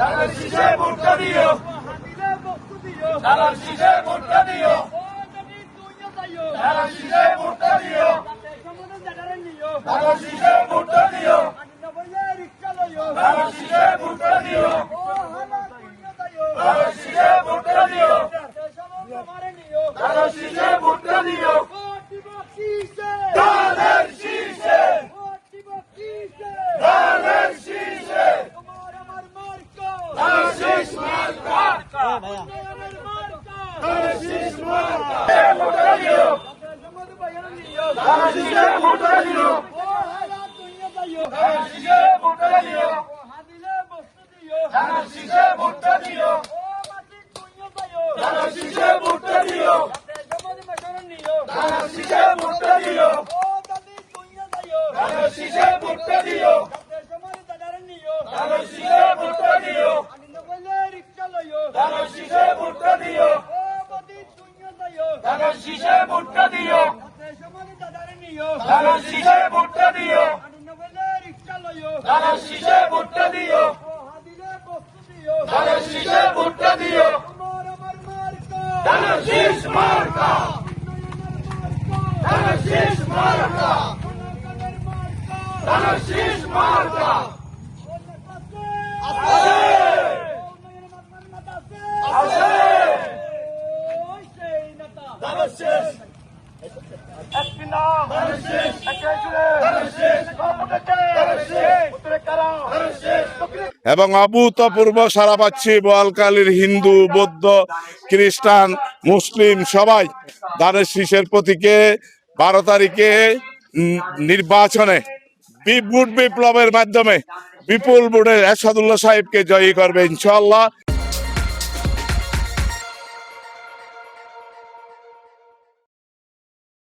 ধানের শীষে ভোটটা দিও, ধানের শীষে ভোটটা দিও, ধানের শীষে ভোটটা দিও, ধানের শীষে ভোটটা দিও, ধানের শীষে ভোটটা দিও, ধানের শীষে ভোটটা দিও, ধানের শীষে ভোটটা দিও, ধানের শীষে, ধানের শীষে, ধানের শীষ মার্কা, ধানের শীষ মার্কা, ভোটটা দিও, ধানের শীষে ভোটটা দিও, ধানের শীষে ভোটটা দিও, ধানের শীষে ভোটটা দিও, ধানের শীষে ভোটটা দিও, ধানের শীষে ভোটটা দিও, ধানের শীষে ভোটটা দিও, ধানের শীষে ভোটটা দিও, ধানের শীষে ভোটটা দিও, ধানের শীষে ভোটটা দিও, ধানের শীষে ভোটটা দিও, ধানের শীষে ভোটটা দিও, ধানের শীষে ভোটটা দিও, ধানের শীষ মার্কা, ধানের শীষ মার্কা, ধানের শীষ মার্কা, ধানের শীষ, একটি নাম, ধানের শীষ, একটাই জুড়ে, ধানের শীষ, ধানের শীষ, উত্তরে কারা, ধানের শীষ, এবং অভূতপূর্ব সারা পাচ্ছি বোয়ালখালীর হিন্দু, বৌদ্ধ, খ্রিস্টান, মুসলিম সবাই ধানের শীষের প্রতীকে 12 তারিখে নির্বাচনে ভোট বিপ্লবের মাধ্যমে বিপুল ভোটে এরশাদুল্লাহ সাহেবকে জয়ী করবে ইনশাআল্লাহ।